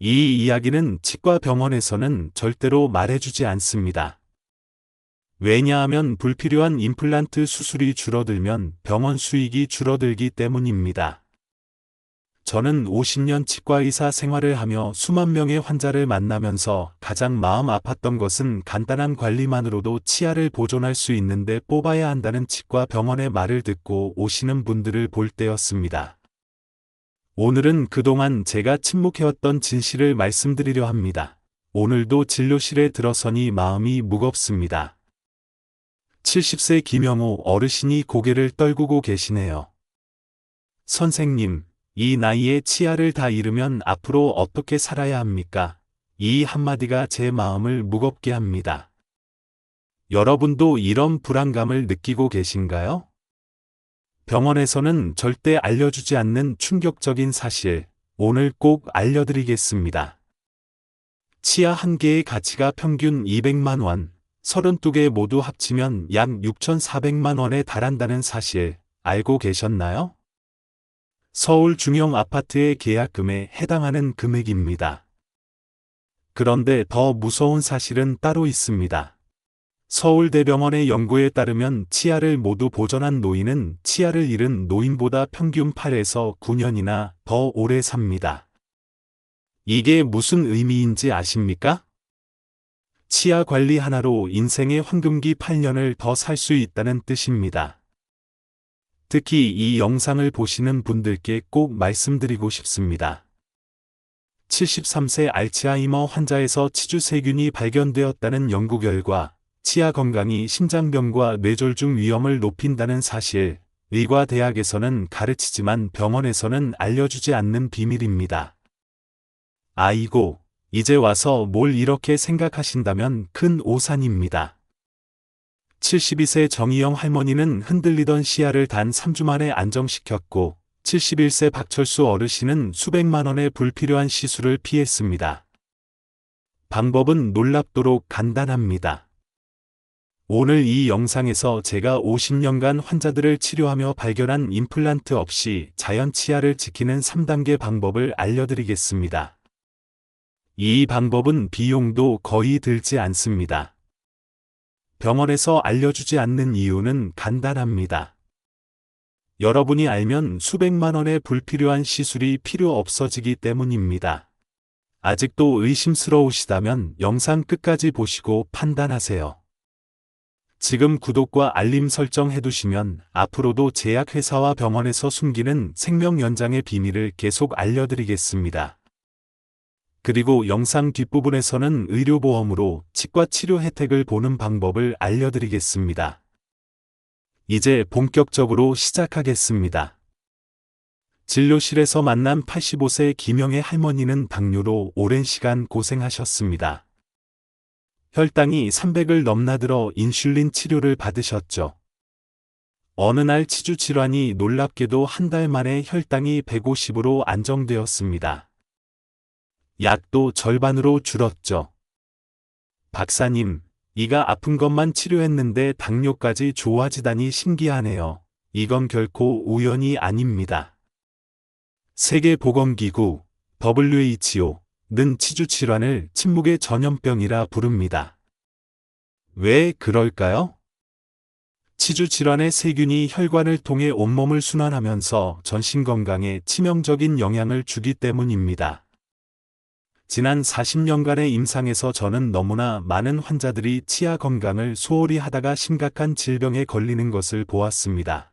이 이야기는 치과 병원에서는 절대로 말해주지 않습니다. 왜냐하면 불필요한 임플란트 수술이 줄어들면 병원 수익이 줄어들기 때문입니다. 저는 50년 치과의사 생활을 하며 수만 명의 환자를 만나면서 가장 마음 아팠던 것은 간단한 관리만으로도 치아를 보존할 수 있는데 뽑아야 한다는 치과 병원의 말을 듣고 오시는 분들을 볼 때였습니다. 오늘은 그동안 제가 침묵해왔던 진실을 말씀드리려 합니다. 오늘도 진료실에 들어서니 마음이 무겁습니다. 70세 김영호 어르신이 고개를 떨구고 계시네요. 선생님, 이 나이에 치아를 다 잃으면 앞으로 어떻게 살아야 합니까? 이 한마디가 제 마음을 무겁게 합니다. 여러분도 이런 불안감을 느끼고 계신가요? 병원에서는 절대 알려주지 않는 충격적인 사실, 오늘 꼭 알려드리겠습니다. 치아 한 개의 가치가 평균 200만 원, 32개 모두 합치면 약 6,400만 원에 달한다는 사실, 알고 계셨나요? 서울 중형 아파트의 계약금에 해당하는 금액입니다. 그런데 더 무서운 사실은 따로 있습니다. 서울대병원의 연구에 따르면 치아를 모두 보존한 노인은 치아를 잃은 노인보다 평균 8에서 9년이나 더 오래 삽니다. 이게 무슨 의미인지 아십니까? 치아 관리 하나로 인생의 황금기 8년을 더 살 수 있다는 뜻입니다. 특히 이 영상을 보시는 분들께 꼭 말씀드리고 싶습니다. 73세 알츠하이머 환자에서 치주세균이 발견되었다는 연구 결과 치아 건강이 심장병과 뇌졸중 위험을 높인다는 사실, 의과대학에서는 가르치지만 병원에서는 알려주지 않는 비밀입니다. 아이고, 이제 와서 뭘 이렇게 생각하신다면 큰 오산입니다. 72세 정희영 할머니는 흔들리던 시야를 단 3주 만에 안정시켰고 71세 박철수 어르신은 수백만 원의 불필요한 시술을 피했습니다. 방법은 놀랍도록 간단합니다. 오늘 이 영상에서 제가 50년간 환자들을 치료하며 발견한 임플란트 없이 자연 치아를 지키는 3단계 방법을 알려드리겠습니다. 이 방법은 비용도 거의 들지 않습니다. 병원에서 알려주지 않는 이유는 간단합니다. 여러분이 알면 수백만 원의 불필요한 시술이 필요 없어지기 때문입니다. 아직도 의심스러우시다면 영상 끝까지 보시고 판단하세요. 지금 구독과 알림 설정 해두시면 앞으로도 제약회사와 병원에서 숨기는 생명 연장의 비밀을 계속 알려드리겠습니다. 그리고 영상 뒷부분에서는 의료보험으로 치과 치료 혜택을 보는 방법을 알려드리겠습니다. 이제 본격적으로 시작하겠습니다. 진료실에서 만난 85세 김영애 할머니는 당뇨로 오랜 시간 고생하셨습니다. 혈당이 300을 넘나들어 인슐린 치료를 받으셨죠. 어느 날 치주 질환이 놀랍게도 한 달 만에 혈당이 150으로 안정되었습니다. 약도 절반으로 줄었죠. 박사님, 이가 아픈 것만 치료했는데 당뇨까지 좋아지다니 신기하네요. 이건 결코 우연이 아닙니다. 세계보건기구 WHO는 치주 질환을 침묵의 전염병이라 부릅니다. 왜 그럴까요? 치주 질환의 세균이 혈관을 통해 온몸을 순환하면서 전신 건강에 치명적인 영향을 주기 때문입니다. 지난 40년간의 임상에서 저는 너무나 많은 환자들이 치아 건강을 소홀히 하다가 심각한 질병에 걸리는 것을 보았습니다.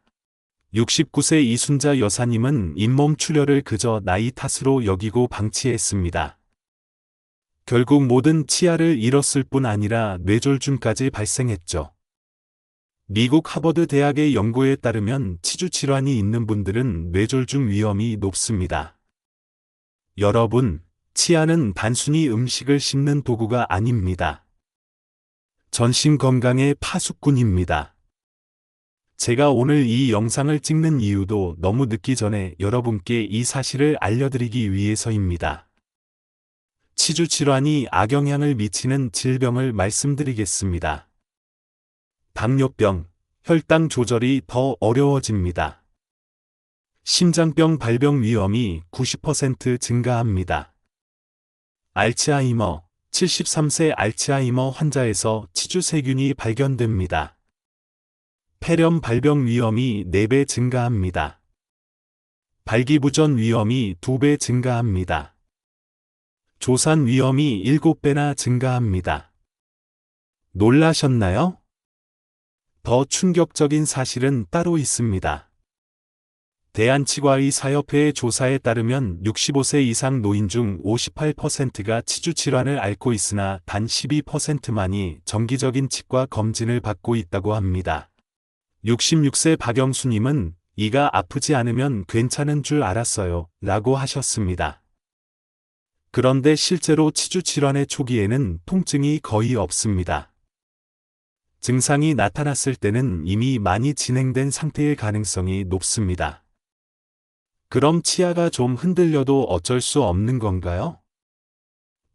69세 이순자 여사님은 잇몸 출혈을 그저 나이 탓으로 여기고 방치했습니다. 결국 모든 치아를 잃었을 뿐 아니라 뇌졸중까지 발생했죠. 미국 하버드 대학의 연구에 따르면 치주 질환이 있는 분들은 뇌졸중 위험이 높습니다. 여러분, 치아는 단순히 음식을 씹는 도구가 아닙니다. 전신 건강의 파수꾼입니다. 제가 오늘 이 영상을 찍는 이유도 너무 늦기 전에 여러분께 이 사실을 알려드리기 위해서입니다. 치주 질환이 악영향을 미치는 질병을 말씀드리겠습니다. 당뇨병, 혈당 조절이 더 어려워집니다. 심장병 발병 위험이 90% 증가합니다. 알츠하이머, 73세 알츠하이머 환자에서 치주세균이 발견됩니다. 폐렴 발병 위험이 4배 증가합니다. 발기부전 위험이 2배 증가합니다. 조산 위험이 7배나 증가합니다. 놀라셨나요? 더 충격적인 사실은 따로 있습니다. 대한치과의사협회의 조사에 따르면 65세 이상 노인 중 58%가 치주질환을 앓고 있으나 단 12%만이 정기적인 치과 검진을 받고 있다고 합니다. 66세 박영수님은 이가 아프지 않으면 괜찮은 줄 알았어요 라고 하셨습니다. 그런데 실제로 치주질환의 초기에는 통증이 거의 없습니다. 증상이 나타났을 때는 이미 많이 진행된 상태일 가능성이 높습니다. 그럼 치아가 좀 흔들려도 어쩔 수 없는 건가요?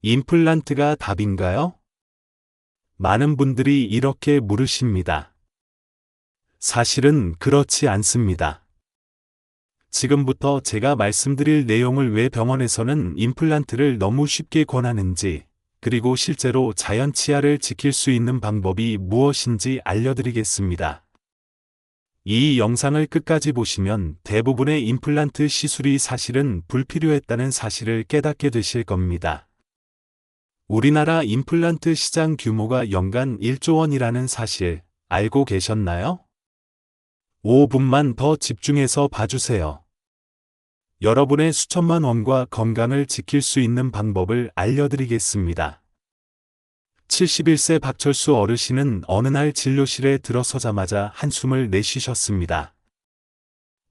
임플란트가 답인가요? 많은 분들이 이렇게 물으십니다. 사실은 그렇지 않습니다. 지금부터 제가 말씀드릴 내용을 왜 병원에서는 임플란트를 너무 쉽게 권하는지, 그리고 실제로 자연 치아를 지킬 수 있는 방법이 무엇인지 알려드리겠습니다. 이 영상을 끝까지 보시면 대부분의 임플란트 시술이 사실은 불필요했다는 사실을 깨닫게 되실 겁니다. 우리나라 임플란트 시장 규모가 연간 1조 원이라는 사실 알고 계셨나요? 5분만 더 집중해서 봐주세요. 여러분의 수천만 원과 건강을 지킬 수 있는 방법을 알려드리겠습니다. 71세 박철수 어르신은 어느 날 진료실에 들어서자마자 한숨을 내쉬셨습니다.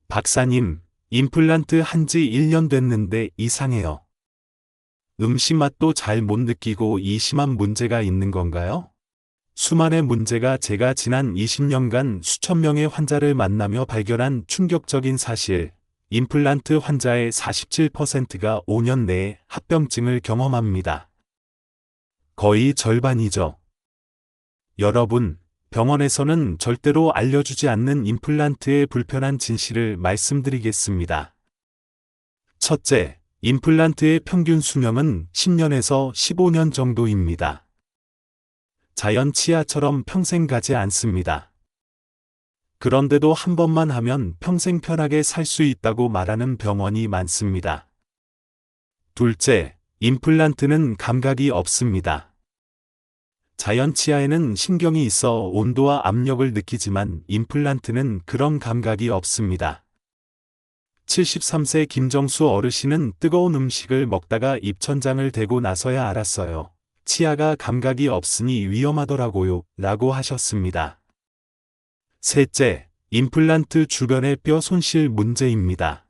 박사님, 임플란트 한지 1년 됐는데 이상해요. 음식 맛도 잘 못 느끼고 이 심한 문제가 있는 건가요? 수많은 문제가 제가 지난 20년간 수천 명의 환자를 만나며 발견한 충격적인 사실, 임플란트 환자의 47%가 5년 내에 합병증을 경험합니다. 거의 절반이죠. 여러분, 병원에서는 절대로 알려주지 않는 임플란트의 불편한 진실을 말씀드리겠습니다. 첫째, 임플란트의 평균 수명은 10년에서 15년 정도입니다. 자연 치아처럼 평생 가지 않습니다. 그런데도 한 번만 하면 평생 편하게 살 수 있다고 말하는 병원이 많습니다. 둘째, 임플란트는 감각이 없습니다. 자연 치아에는 신경이 있어 온도와 압력을 느끼지만 임플란트는 그런 감각이 없습니다. 73세 김정수 어르신은 뜨거운 음식을 먹다가 입천장을 대고 나서야 알았어요. 치아가 감각이 없으니 위험하더라고요 라고 하셨습니다. 셋째, 임플란트 주변의 뼈 손실 문제입니다.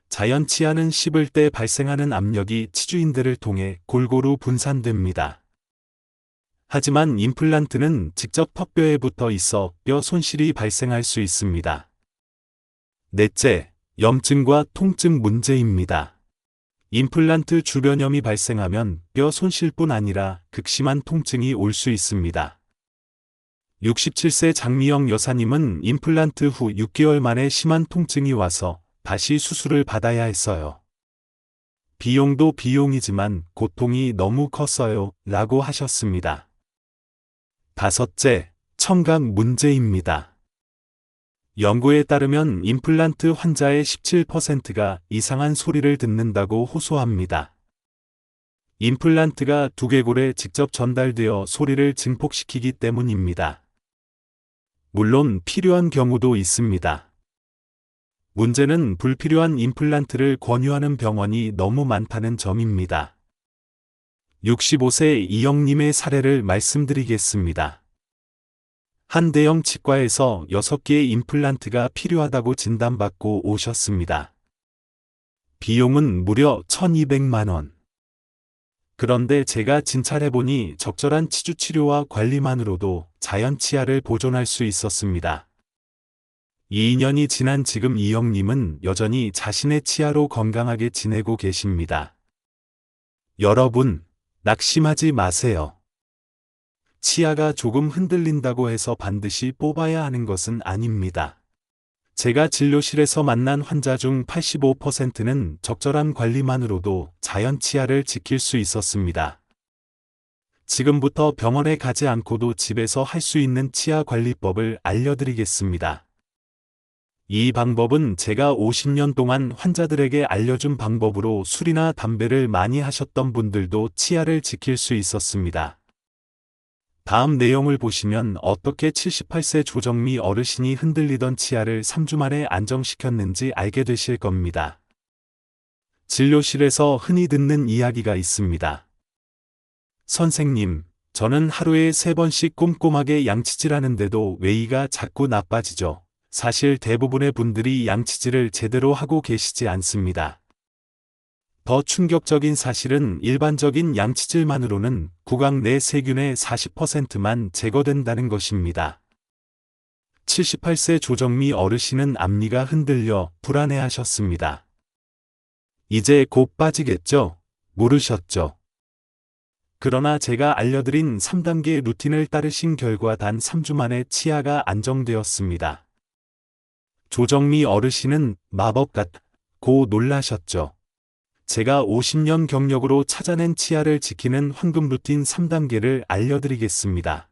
자연 치아는 씹을 때 발생하는 압력이 치주인대를 통해 골고루 분산됩니다. 하지만 임플란트는 직접 턱뼈에 붙어 있어 뼈 손실이 발생할 수 있습니다. 넷째, 염증과 통증 문제입니다. 임플란트 주변염이 발생하면 뼈 손실뿐 아니라 극심한 통증이 올 수 있습니다. 67세 장미영 여사님은 임플란트 후 6개월 만에 심한 통증이 와서 다시 수술을 받아야 했어요. 비용도 비용이지만 고통이 너무 컸어요 라고 하셨습니다. 다섯째, 청각 문제입니다. 연구에 따르면 임플란트 환자의 17%가 이상한 소리를 듣는다고 호소합니다. 임플란트가 두개골에 직접 전달되어 소리를 증폭시키기 때문입니다. 물론 필요한 경우도 있습니다. 문제는 불필요한 임플란트를 권유하는 병원이 너무 많다는 점입니다. 65세 이영님의 사례를 말씀드리겠습니다. 한 대형 치과에서 6개의 임플란트가 필요하다고 진단받고 오셨습니다. 비용은 무려 1,200만 원. 그런데 제가 진찰해보니 적절한 치주 치료와 관리만으로도 자연 치아를 보존할 수 있었습니다. 2년이 지난 지금 이영님은 여전히 자신의 치아로 건강하게 지내고 계십니다. 여러분, 낙심하지 마세요. 치아가 조금 흔들린다고 해서 반드시 뽑아야 하는 것은 아닙니다. 제가 진료실에서 만난 환자 중 85%는 적절한 관리만으로도 자연 치아를 지킬 수 있었습니다. 지금부터 병원에 가지 않고도 집에서 할 수 있는 치아 관리법을 알려드리겠습니다. 이 방법은 제가 50년 동안 환자들에게 알려준 방법으로 술이나 담배를 많이 하셨던 분들도 치아를 지킬 수 있었습니다. 다음 내용을 보시면 어떻게 78세 조정미 어르신이 흔들리던 치아를 3주 만에 안정시켰는지 알게 되실 겁니다. 진료실에서 흔히 듣는 이야기가 있습니다. 선생님, 저는 하루에 3번씩 꼼꼼하게 양치질하는데도 왜 이가 자꾸 나빠지죠? 사실 대부분의 분들이 양치질을 제대로 하고 계시지 않습니다. 더 충격적인 사실은 일반적인 양치질만으로는 구강 내 세균의 40%만 제거된다는 것입니다. 78세 조정미 어르신은 앞니가 흔들려 불안해하셨습니다. 이제 곧 빠지겠죠? 모르셨죠? 그러나 제가 알려드린 3단계 루틴을 따르신 결과 단 3주 만에 치아가 안정되었습니다. 조정미 어르신은 마법 같고 놀라셨죠. 제가 50년 경력으로 찾아낸 치아를 지키는 황금 루틴 3단계를 알려드리겠습니다.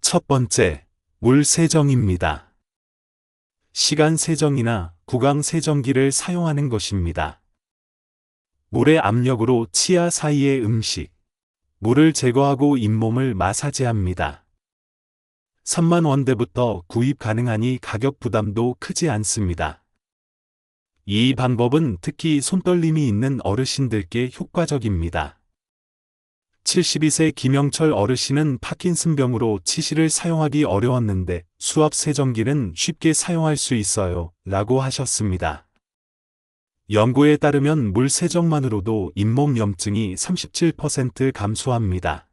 첫 번째, 물 세정입니다. 시간 세정이나 구강 세정기를 사용하는 것입니다. 물의 압력으로 치아 사이의 음식, 물을 제거하고 잇몸을 마사지합니다. 3만 원대부터 구입 가능하니 가격 부담도 크지 않습니다. 이 방법은 특히 손떨림이 있는 어르신들께 효과적입니다. 72세 김영철 어르신은 파킨슨병으로 치실을 사용하기 어려웠는데 수압 세정기는 쉽게 사용할 수 있어요 라고 하셨습니다. 연구에 따르면 물 세정만으로도 잇몸 염증이 37% 감소합니다.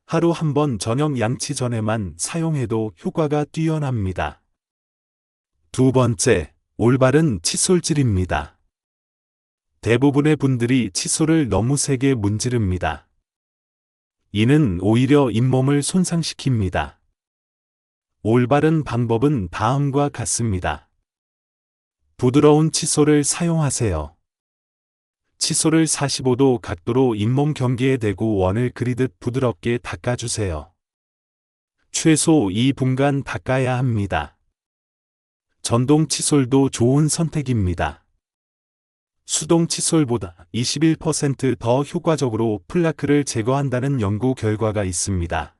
하루 한 번 저녁 양치 전에만 사용해도 효과가 뛰어납니다. 두 번째, 올바른 칫솔질입니다. 대부분의 분들이 칫솔을 너무 세게 문지릅니다. 이는 오히려 잇몸을 손상시킵니다. 올바른 방법은 다음과 같습니다. 부드러운 칫솔을 사용하세요. 칫솔을 45도 각도로 잇몸 경계에 대고 원을 그리듯 부드럽게 닦아주세요. 최소 2분간 닦아야 합니다. 전동 칫솔도 좋은 선택입니다. 수동 칫솔보다 21% 더 효과적으로 플라크를 제거한다는 연구 결과가 있습니다.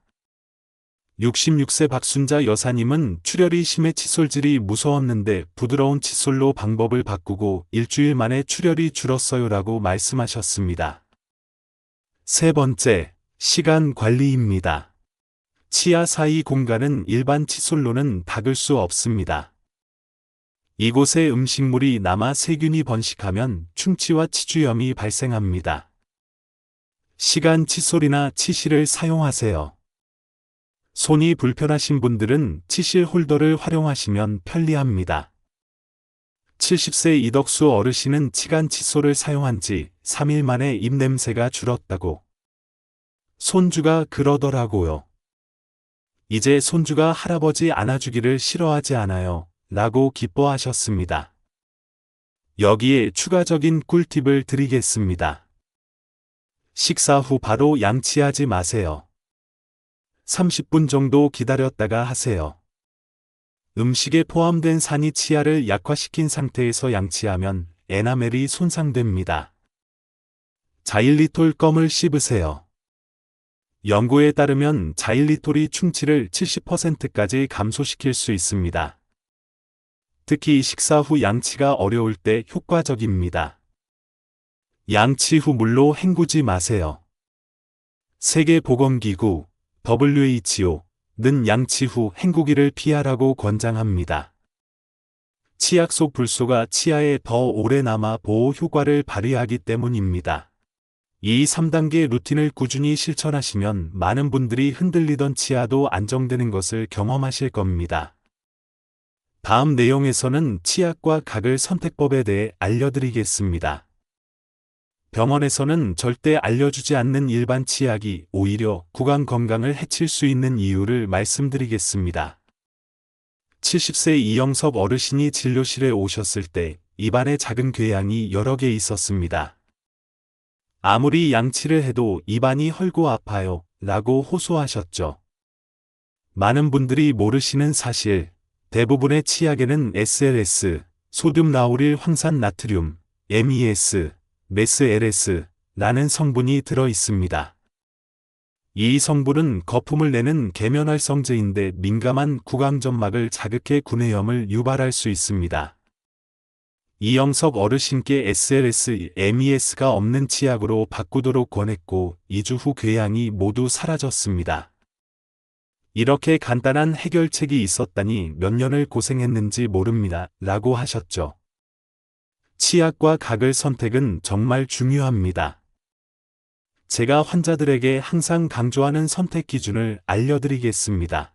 66세 박순자 여사님은 출혈이 심해 칫솔질이 무서웠는데 부드러운 칫솔로 방법을 바꾸고 일주일 만에 출혈이 줄었어요 라고 말씀하셨습니다. 세 번째, 시간 관리입니다. 치아 사이 공간은 일반 칫솔로는 닦을 수 없습니다. 이곳에 음식물이 남아 세균이 번식하면 충치와 치주염이 발생합니다. 시간 칫솔이나 치실을 사용하세요. 손이 불편하신 분들은 치실 홀더를 활용하시면 편리합니다. 70세 이덕수 어르신은 치간 칫솔을 사용한 지 3일 만에 입냄새가 줄었다고. 손주가 그러더라고요. 이제 손주가 할아버지 안아주기를 싫어하지 않아요 라고 기뻐하셨습니다. 여기에 추가적인 꿀팁을 드리겠습니다. 식사 후 바로 양치하지 마세요. 30분 정도 기다렸다가 하세요. 음식에 포함된 산이 치아를 약화시킨 상태에서 양치하면 에나멜이 손상됩니다. 자일리톨 껌을 씹으세요. 연구에 따르면 자일리톨이 충치를 70%까지 감소시킬 수 있습니다. 특히 식사 후 양치가 어려울 때 효과적입니다. 양치 후 물로 헹구지 마세요. 세계보건기구 WHO는 양치 후 헹구기를 피하라고 권장합니다. 치약 속 불소가 치아에 더 오래 남아 보호 효과를 발휘하기 때문입니다. 이 3단계 루틴을 꾸준히 실천하시면 많은 분들이 흔들리던 치아도 안정되는 것을 경험하실 겁니다. 다음 내용에서는 치약과 각을 선택법에 대해 알려드리겠습니다. 병원에서는 절대 알려주지 않는 일반 치약이 오히려 구강 건강을 해칠 수 있는 이유를 말씀드리겠습니다. 70세 이영섭 어르신이 진료실에 오셨을 때 입안에 작은 궤양이 여러 개 있었습니다. 아무리 양치를 해도 입안이 헐고 아파요 라고 호소하셨죠. 많은 분들이 모르시는 사실, 대부분의 치약에는 SLS, 소듐 라우릴 황산 나트륨, MES, MES, 라는 성분이 들어 있습니다. 이 성분은 거품을 내는 계면활성제인데 민감한 구강점막을 자극해 구내염을 유발할 수 있습니다. 이영섭 어르신께 SLS, MES가 없는 치약으로 바꾸도록 권했고 2주 후 궤양이 모두 사라졌습니다. 이렇게 간단한 해결책이 있었다니 몇 년을 고생했는지 모릅니다. 라고 하셨죠. 치약과 각을 선택은 정말 중요합니다. 제가 환자들에게 항상 강조하는 선택 기준을 알려드리겠습니다.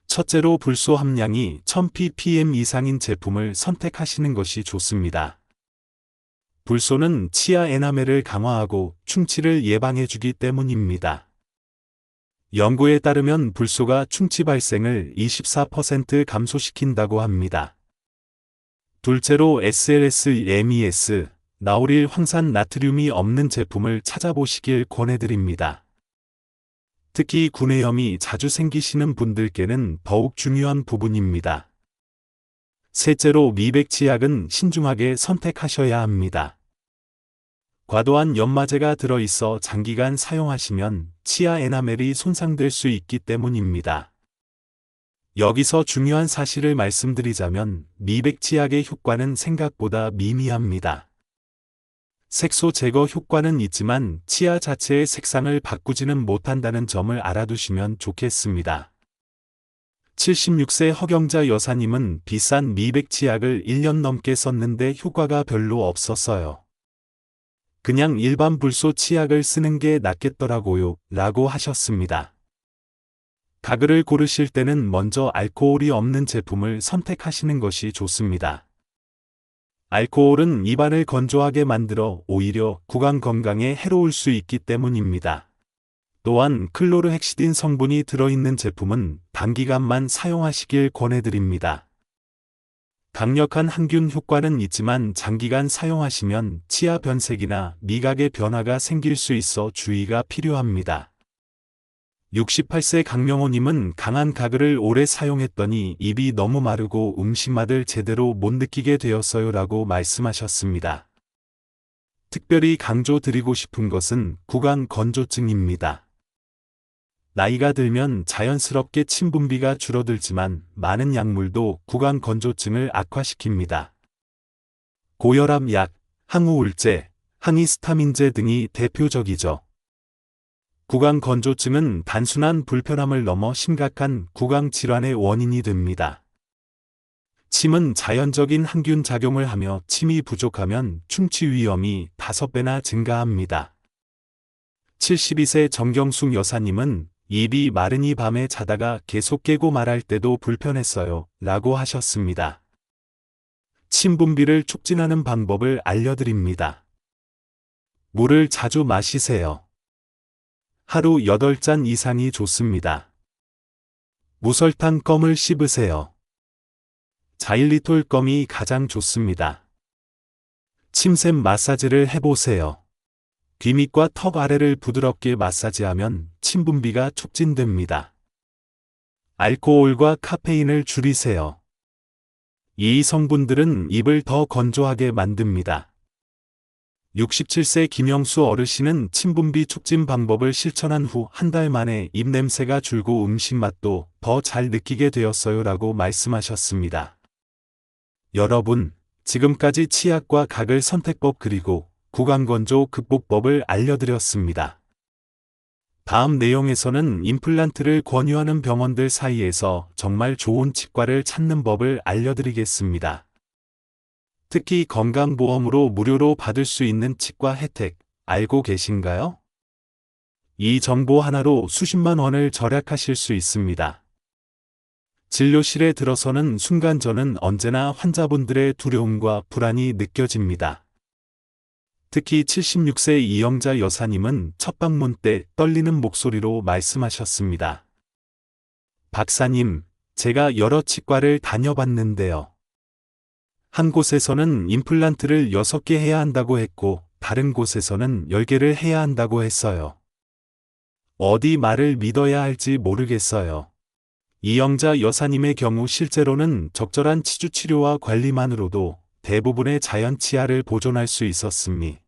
첫째로 불소 함량이 1000ppm 이상인 제품을 선택하시는 것이 좋습니다. 불소는 치아 에나멜을 강화하고 충치를 예방해주기 때문입니다. 연구에 따르면 불소가 충치 발생을 24% 감소시킨다고 합니다. 둘째로 SLS, MES, 라우릴 황산 나트륨이 없는 제품을 찾아보시길 권해드립니다. 특히 구내염이 자주 생기시는 분들께는 더욱 중요한 부분입니다. 셋째로 미백 치약은 신중하게 선택하셔야 합니다. 과도한 연마제가 들어있어 장기간 사용하시면 치아 에나멜이 손상될 수 있기 때문입니다. 여기서 중요한 사실을 말씀드리자면 미백 치약의 효과는 생각보다 미미합니다. 색소 제거 효과는 있지만 치아 자체의 색상을 바꾸지는 못한다는 점을 알아두시면 좋겠습니다. 76세 허경자 여사님은 비싼 미백 치약을 1년 넘게 썼는데 효과가 별로 없었어요. 그냥 일반 불소 치약을 쓰는 게 낫겠더라고요 라고 하셨습니다. 가글을 고르실 때는 먼저 알코올이 없는 제품을 선택하시는 것이 좋습니다. 알코올은 입안을 건조하게 만들어 오히려 구강 건강에 해로울 수 있기 때문입니다. 또한 클로르헥시딘 성분이 들어있는 제품은 단기간만 사용하시길 권해드립니다. 강력한 항균 효과는 있지만 장기간 사용하시면 치아 변색이나 미각의 변화가 생길 수 있어 주의가 필요합니다. 68세 강명호님은 강한 가글을 오래 사용했더니 입이 너무 마르고 음식맛을 제대로 못 느끼게 되었어요 라고 말씀하셨습니다. 특별히 강조드리고 싶은 것은 구강 건조증입니다. 나이가 들면 자연스럽게 침 분비가 줄어들지만 많은 약물도 구강 건조증을 악화시킵니다. 고혈압 약, 항우울제, 항히스타민제 등이 대표적이죠. 구강 건조증은 단순한 불편함을 넘어 심각한 구강 질환의 원인이 됩니다. 침은 자연적인 항균 작용을 하며 침이 부족하면 충치 위험이 5배나 증가합니다. 72세 정경숙 여사님은 입이 마르니 밤에 자다가 계속 깨고 말할 때도 불편했어요 라고 하셨습니다. 침 분비를 촉진하는 방법을 알려드립니다. 물을 자주 마시세요. 하루 8잔 이상이 좋습니다. 무설탕 껌을 씹으세요. 자일리톨 껌이 가장 좋습니다. 침샘 마사지를 해보세요. 귀 밑과 턱 아래를 부드럽게 마사지하면 침 분비가 촉진됩니다. 알코올과 카페인을 줄이세요. 이 성분들은 입을 더 건조하게 만듭니다. 67세 김영수 어르신은 침 분비 촉진 방법을 실천한 후 한 달 만에 입냄새가 줄고 음식 맛도 더 잘 느끼게 되었어요 라고 말씀하셨습니다. 여러분, 지금까지 치약과 각을 선택법 그리고 구강건조 극복법을 알려드렸습니다. 다음 내용에서는 임플란트를 권유하는 병원들 사이에서 정말 좋은 치과를 찾는 법을 알려드리겠습니다. 특히 건강보험으로 무료로 받을 수 있는 치과 혜택 알고 계신가요? 이 정보 하나로 수십만 원을 절약하실 수 있습니다. 진료실에 들어서는 순간 저는 언제나 환자분들의 두려움과 불안이 느껴집니다. 특히 76세 이영자 여사님은 첫 방문 때 떨리는 목소리로 말씀하셨습니다. 박사님, 제가 여러 치과를 다녀봤는데요. 한 곳에서는 임플란트를 6개 해야 한다고 했고, 다른 곳에서는 10개를 해야 한다고 했어요. 어디 말을 믿어야 할지 모르겠어요. 이영자 여사님의 경우 실제로는 적절한 치주 치료와 관리만으로도 대부분의 자연 치아를 보존할 수 있었습니다.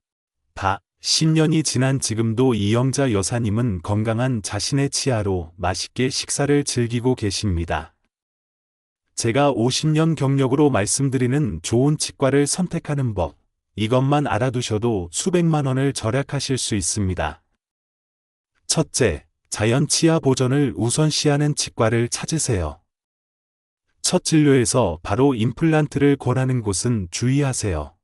10년이 지난 지금도 이영자 여사님은 건강한 자신의 치아로 맛있게 식사를 즐기고 계십니다. 제가 50년 경력으로 말씀드리는 좋은 치과를 선택하는 법, 이것만 알아두셔도 수백만 원을 절약하실 수 있습니다. 첫째, 자연 치아 보존을 우선시하는 치과를 찾으세요. 첫 진료에서 바로 임플란트를 권하는 곳은 주의하세요.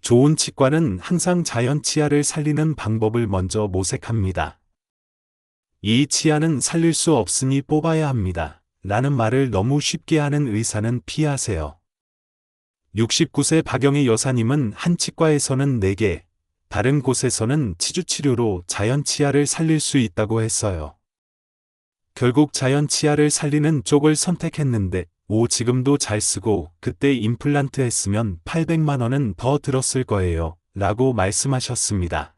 좋은 치과는 항상 자연 치아를 살리는 방법을 먼저 모색합니다. 이 치아는 살릴 수 없으니 뽑아야 합니다. 라는 말을 너무 쉽게 하는 의사는 피하세요. 69세 박영희 여사님은 한 치과에서는 4개, 다른 곳에서는 치주치료로 자연 치아를 살릴 수 있다고 했어요. 결국 자연 치아를 살리는 쪽을 선택했는데, 지금도 잘 쓰고 그때 임플란트 했으면 800만 원은 더 들었을 거예요. 라고 말씀하셨습니다.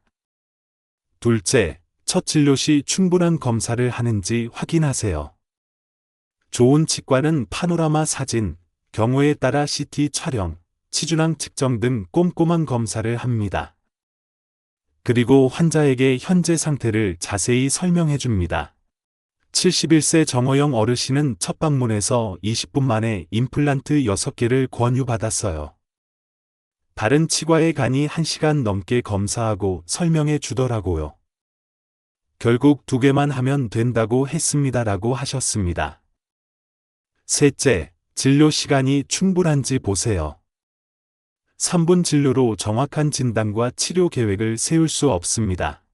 둘째, 첫 진료 시 충분한 검사를 하는지 확인하세요. 좋은 치과는 파노라마 사진, 경우에 따라 CT 촬영, 치주낭 측정 등 꼼꼼한 검사를 합니다. 그리고 환자에게 현재 상태를 자세히 설명해 줍니다. 71세 정호영 어르신은 첫 방문에서 20분 만에 임플란트 6개를 권유받았어요. 다른 치과에 가니 1시간 넘게 검사하고 설명해 주더라고요. 결국 2개만 하면 된다고 했습니다라고 하셨습니다. 셋째, 진료 시간이 충분한지 보세요. 3분 진료로 정확한 진단과 치료 계획을 세울 수 없습니다.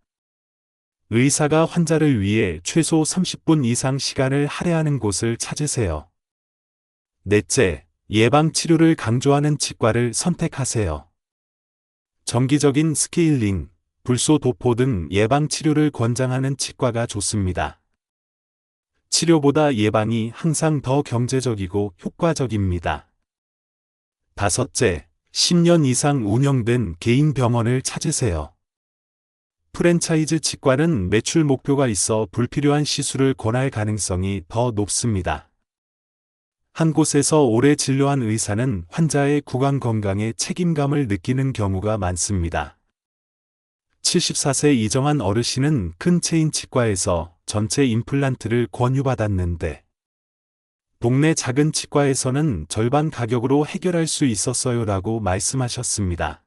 의사가 환자를 위해 최소 30분 이상 시간을 할애하는 곳을 찾으세요. 넷째, 예방 치료를 강조하는 치과를 선택하세요. 정기적인 스케일링, 불소 도포 등 예방 치료를 권장하는 치과가 좋습니다. 치료보다 예방이 항상 더 경제적이고 효과적입니다. 다섯째, 10년 이상 운영된 개인 병원을 찾으세요. 프랜차이즈 치과는 매출 목표가 있어 불필요한 시술을 권할 가능성이 더 높습니다. 한 곳에서 오래 진료한 의사는 환자의 구강 건강에 책임감을 느끼는 경우가 많습니다. 74세 이정한 어르신은 큰 체인 치과에서 전체 임플란트를 권유받았는데 동네 작은 치과에서는 절반 가격으로 해결할 수 있었어요 라고 말씀하셨습니다.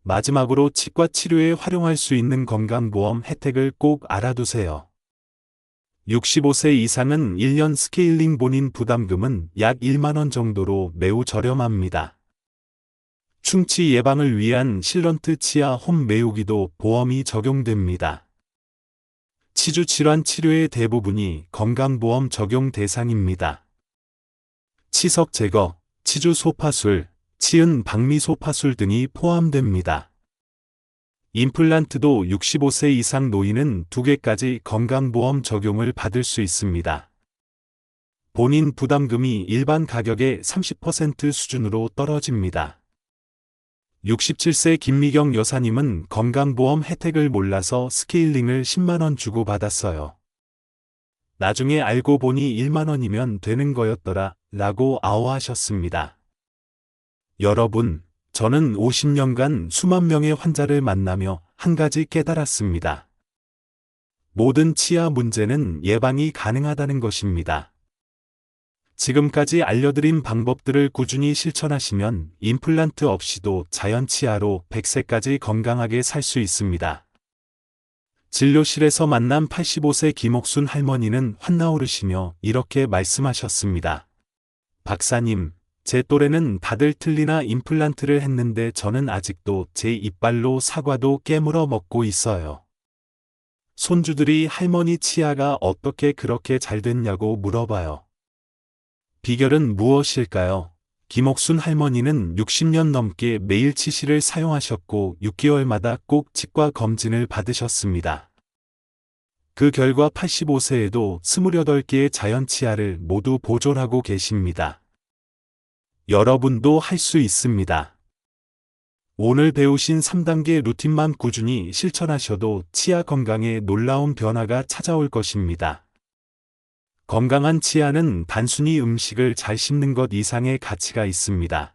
마지막으로 치과 치료에 활용할 수 있는 건강보험 혜택을 꼭 알아두세요. 65세 이상은 1년 스케일링 본인 부담금은 약 1만 원 정도로 매우 저렴합니다. 충치 예방을 위한 실런트 치아 홈 메우기도 보험이 적용됩니다. 치주 질환 치료의 대부분이 건강보험 적용 대상입니다. 치석 제거, 치주 소파술, 치은 박미 소파술 등이 포함됩니다. 임플란트도 65세 이상 노인은 2개까지 건강보험 적용을 받을 수 있습니다. 본인 부담금이 일반 가격의 30% 수준으로 떨어집니다. 67세 김미경 여사님은 건강보험 혜택을 몰라서 스케일링을 10만 원 주고 받았어요. 나중에 알고 보니 1만 원이면 되는 거였더라 라고 아워하셨습니다. 여러분, 저는 50년간 수만 명의 환자를 만나며 한 가지 깨달았습니다. 모든 치아 문제는 예방이 가능하다는 것입니다. 지금까지 알려드린 방법들을 꾸준히 실천하시면 임플란트 없이도 자연 치아로 100세까지 건강하게 살 수 있습니다. 진료실에서 만난 85세 김옥순 할머니는 환나오르시며 이렇게 말씀하셨습니다. 박사님, 제 또래는 다들 틀니나 임플란트를 했는데 저는 아직도 제 이빨로 사과도 깨물어 먹고 있어요. 손주들이 할머니 치아가 어떻게 그렇게 잘 됐냐고 물어봐요. 비결은 무엇일까요? 김옥순 할머니는 60년 넘게 매일 치실을 사용하셨고 6개월마다 꼭 치과 검진을 받으셨습니다. 그 결과 85세에도 28개의 자연 치아를 모두 보존하고 계십니다. 여러분도 할 수 있습니다. 오늘 배우신 3단계 루틴만 꾸준히 실천하셔도 치아 건강에 놀라운 변화가 찾아올 것입니다. 건강한 치아는 단순히 음식을 잘 씹는 것 이상의 가치가 있습니다.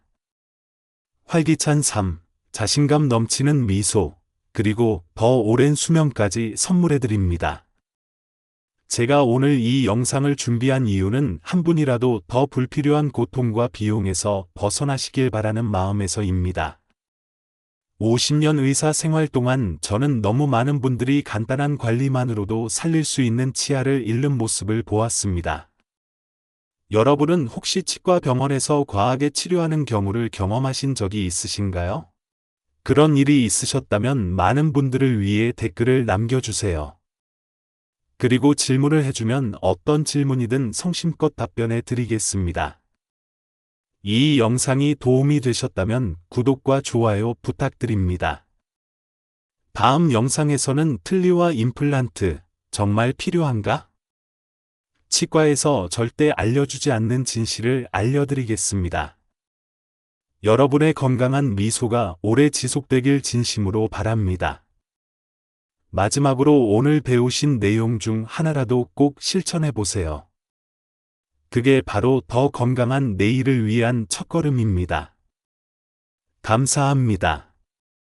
활기찬 삶, 자신감 넘치는 미소, 그리고 더 오랜 수명까지 선물해드립니다. 제가 오늘 이 영상을 준비한 이유는 한 분이라도 더 불필요한 고통과 비용에서 벗어나시길 바라는 마음에서입니다. 50년 의사 생활 동안 저는 너무 많은 분들이 간단한 관리만으로도 살릴 수 있는 치아를 잃는 모습을 보았습니다. 여러분은 혹시 치과 병원에서 과하게 치료하는 경우를 경험하신 적이 있으신가요? 그런 일이 있으셨다면 많은 분들을 위해 댓글을 남겨주세요. 그리고 질문을 해주면 어떤 질문이든 성심껏 답변해 드리겠습니다. 이 영상이 도움이 되셨다면 구독과 좋아요 부탁드립니다. 다음 영상에서는 틀니와 임플란트, 정말 필요한가? 치과에서 절대 알려주지 않는 진실을 알려드리겠습니다. 여러분의 건강한 미소가 오래 지속되길 진심으로 바랍니다. 마지막으로 오늘 배우신 내용 중 하나라도 꼭 실천해 보세요. 그게 바로 더 건강한 내일을 위한 첫걸음입니다. 감사합니다.